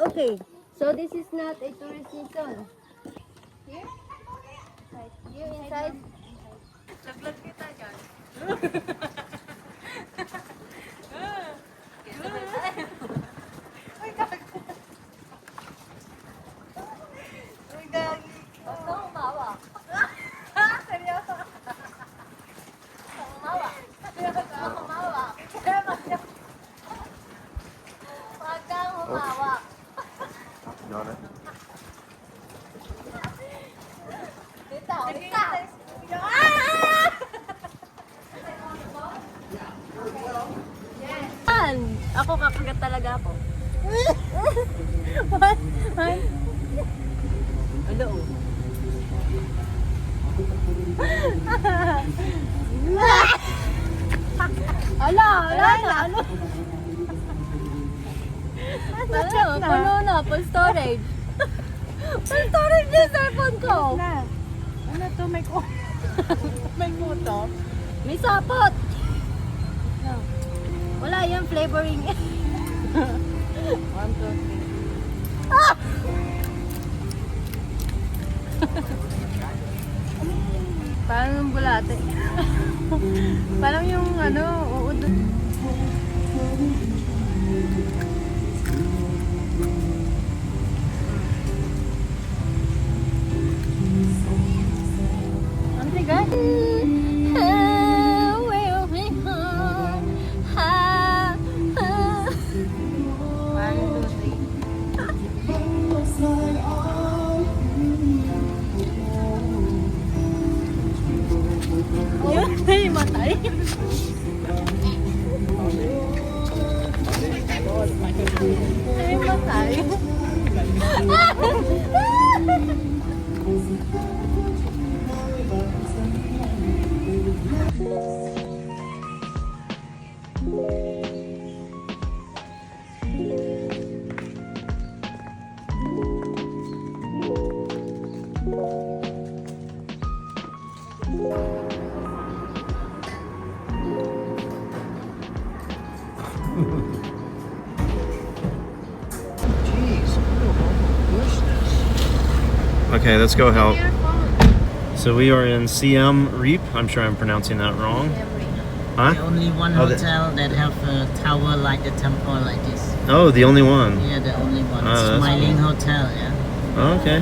Okay, so this is not a tourist season. Here? Here inside? Laglag kita dyan. Uy, gagi. Huwag kang umawa. Seryoso. Huwag kang umawa. Huwag kang umawa. Huwag kang umawa. Got it. Dito, dito. Yan! Ako kakagat talaga ako. What? What? Ano? Ala, ala na, ano? Ano, puno na, full storage. Full storage yung cellphone ko. Na. Ano to? May ko. May muto. May sapot. Wala yung flavoring. 1, 2, 3. Ah! Parang yung bulate. Parang yung ano, uod. Ang tigas. Ay, matay. Ay, matay. Okay, let's go help. So we are in Siem Reap. I'm sure I'm pronouncing that wrong. Huh? The only one Oh, hotel that have a tower like the temple like this. Oh, the only one. Yeah, the only one. Oh, that's Smiling Hotel, yeah. Oh, okay.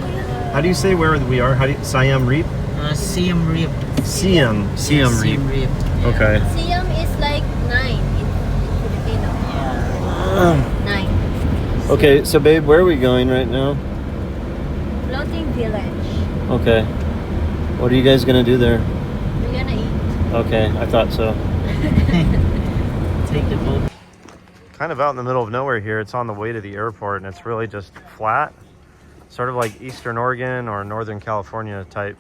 How do you say where we are? How do you, Siam Reap? Siem Reap. Siam Reap. Siem Reap. Yeah. Okay. Siam is like 9 in Filipino. Yeah. 9. Okay, so babe, where are we going right now? Floating village. Okay. What are you guys gonna do there? We're gonna eat. Okay, I thought so. Take the boat. Kind of out in the middle of nowhere here. It's on the way to the airport, and it's really just flat, sort of like Eastern Oregon or Northern California type.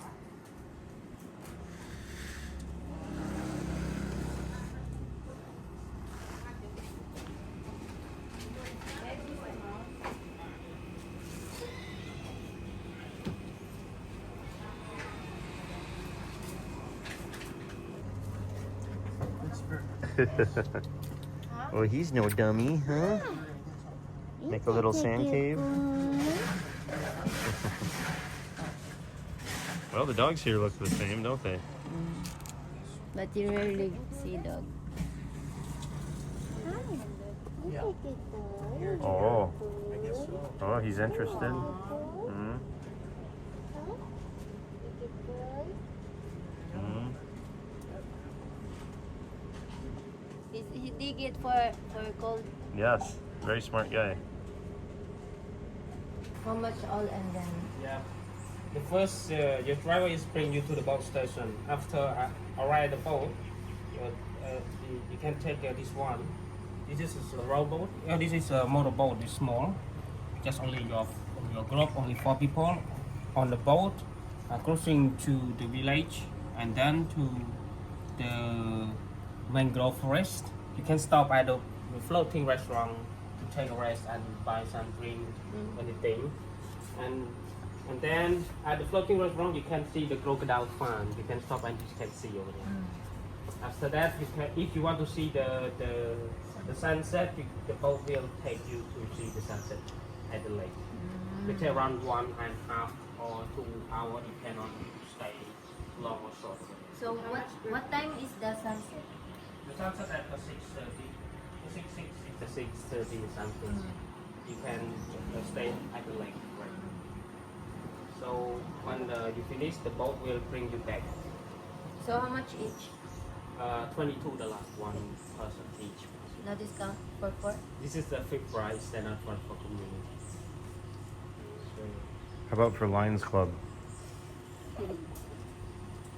Well, he's no dummy, huh? Make a little sand cave. Well, the dogs here look the same, don't they? But you rarely see dog. Oh. Oh, he's interested. Mm. Mm. He dig it for cold. Yes, very smart guy. How much all and then? Yeah. The first, your driver is bring you to the boat station. After arrive at the boat, you can take this one. This is a rowboat. This is a motorboat. It's small. Just only your group, only 4 people on the boat, crossing to the village and then to the mangrove forest. You can stop at the floating restaurant to take a rest and buy some drink, anything. And then at the floating restaurant, you can see the crocodile farm. You can stop and you can see over there. After that, you can, if you want to see the sunset, the boat will take you to see the sunset. at the lake. We take around 1.5 or 2 hours. You cannot stay long or short. So what time is the sunset? The sunset at the 6:30. The 6:30 something. You can stay at the lake. Right? So when you finish, the boat will bring you back. So how much each? $22 one person each. No discount for four? This is the fixed price, standard one for community. How about for Lions Club?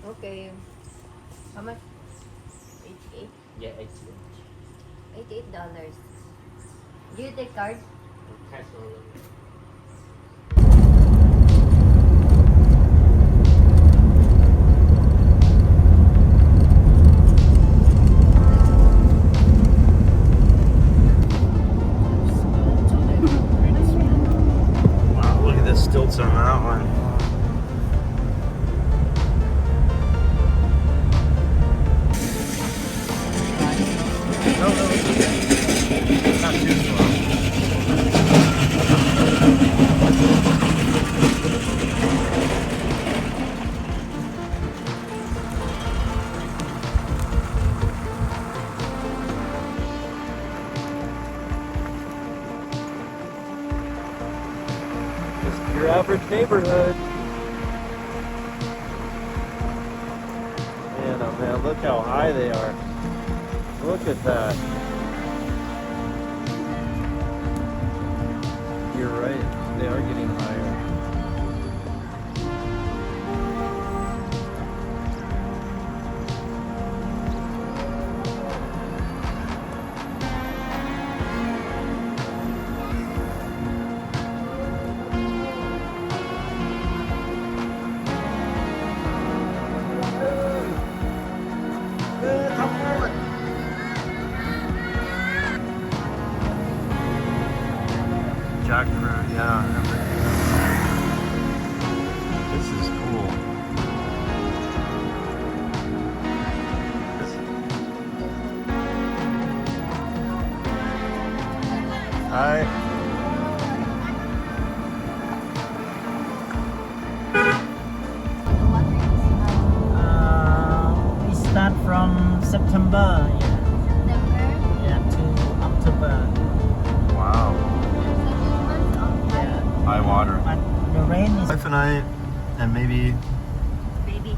Okay. How much? $88. Yeah, $88. Do you take card? cash only. Wow, look at the stilts on that one. Not too slow. Just your average neighborhood. Man, oh man, look how high they are. Look at that. You're right, they are getting higher. Jackfruit, yeah. This is cool. Hi. We start from September, yeah, to October. Wow. Yeah. High water. But the rain is Wife and I, and maybe, Baby.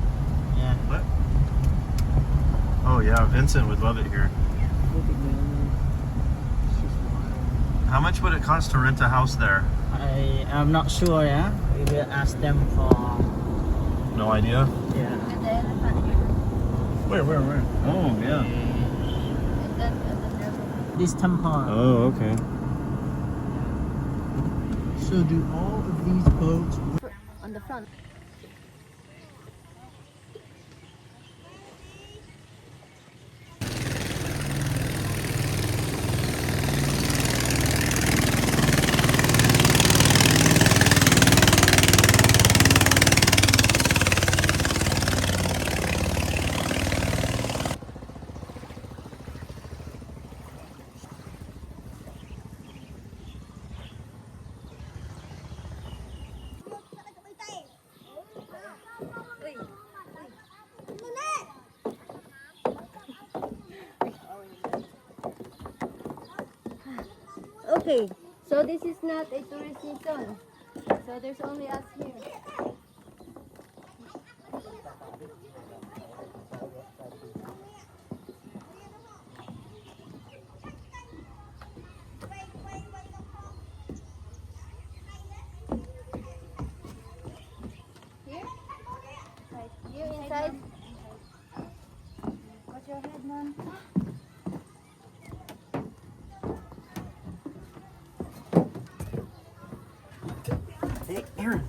yeah. what? Oh yeah, Vincent would love it here. How much would it cost to rent a house there? I am not sure, yeah. We will ask them for, No idea. yeah. And the elephant here. Where? Oh yeah. And then the This temple. Oh, okay. So do all of these boats on the front. Okay, so this is not a tourist season. So there's only us here. Here? You inside? What's your head, man? Hey, Aaron.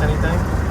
anything?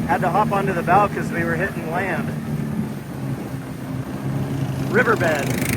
Had to hop onto the bow because we were hitting land. Riverbed.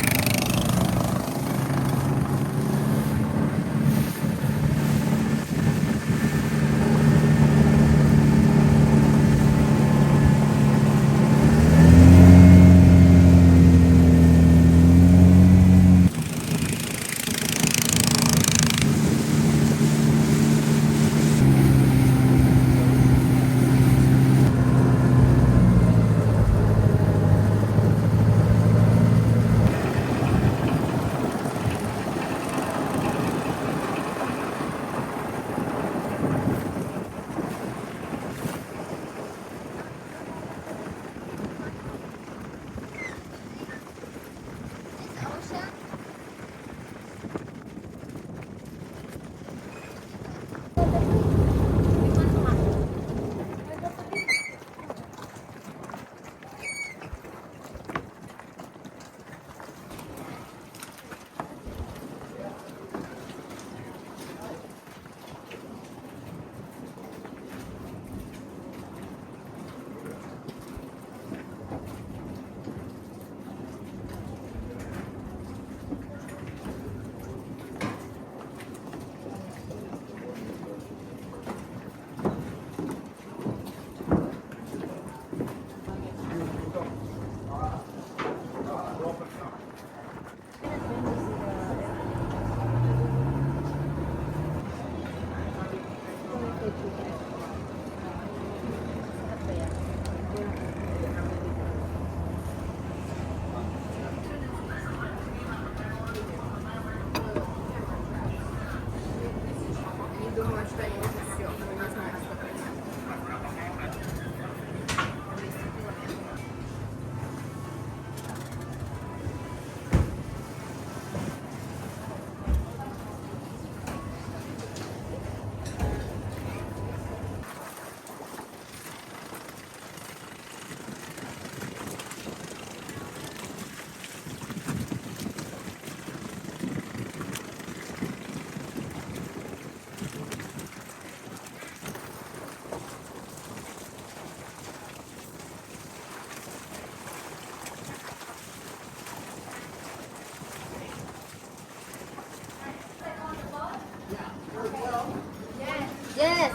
Yes.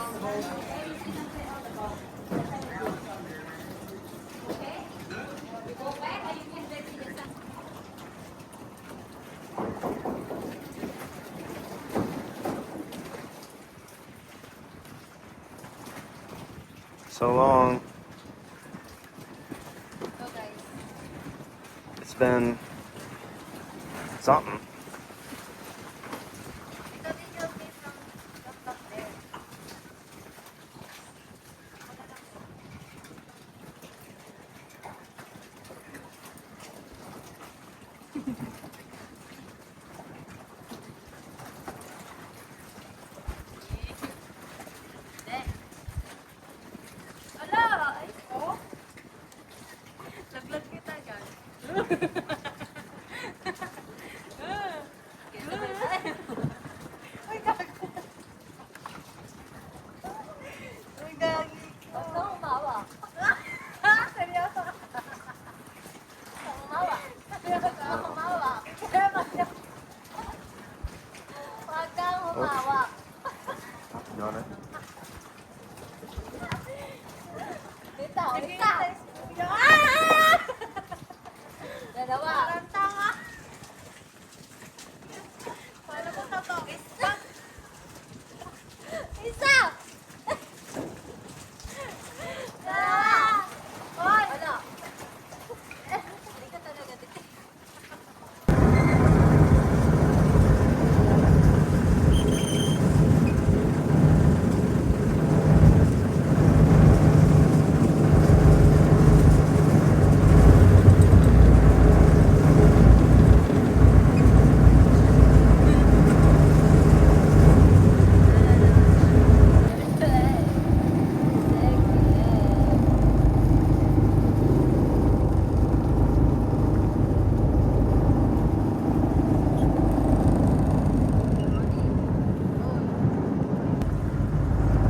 So long. It's been something. Huwag na humawa. Seryoso. Huwag kang humawa. Huwag kang humawa. You want it? Dito, dito. Dalawa. Parang tanga. Paano ko ito? Isa. Isa. Dalawa. Hoy. Ano? Hindi ka talaga dito.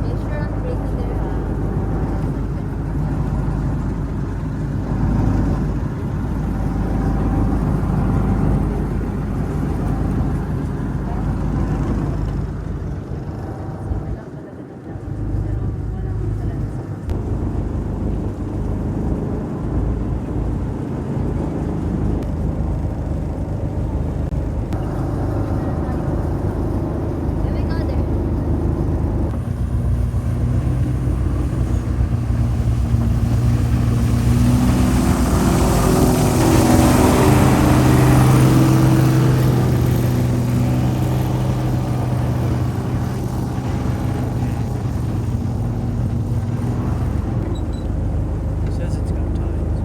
Make sure I'm breaking their Here we go there. It says it's got tires.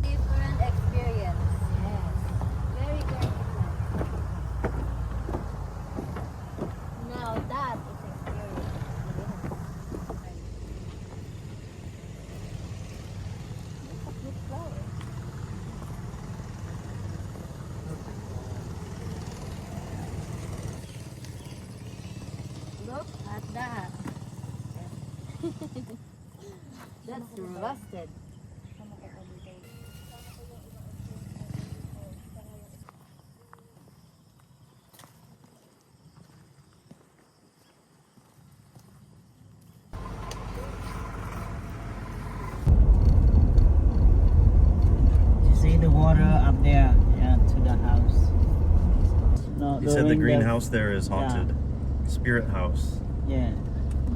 Different experience. Yes. Very different. Now that is experience. Look at this flower. Look at that. That's rusted. You see the water up there, yeah, to the house. No, He said the during greenhouse there is haunted. Spirit house. Yeah.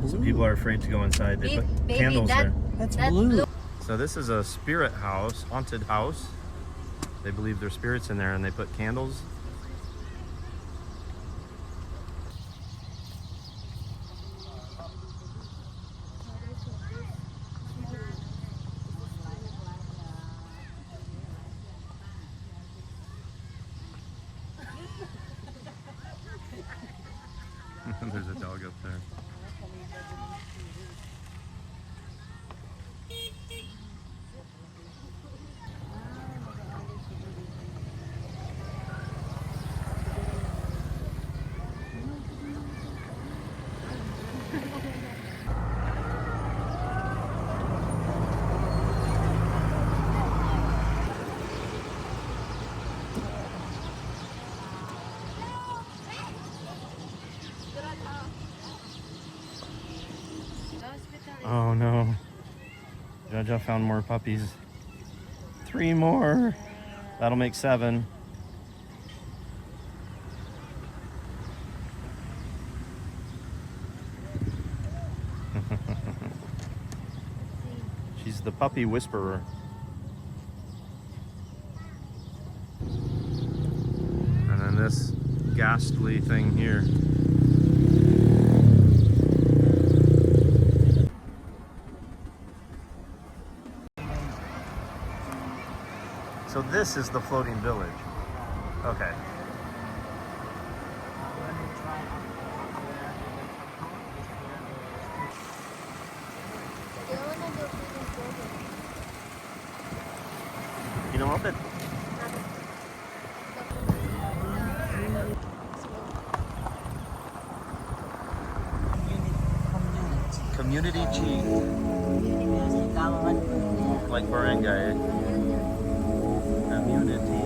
So people are afraid to go inside. They put Baby, candles that- there. That's That's blue. blue. So this is a spirit house, haunted house. They believe there's spirits in there and they put candles. There's a dog up there. no. Jaja found more puppies. 3 more. That'll make 7. She's the puppy whisperer. And then this ghastly thing here. So this is the floating village. Okay. You know what? Community chief, like barangay. Community.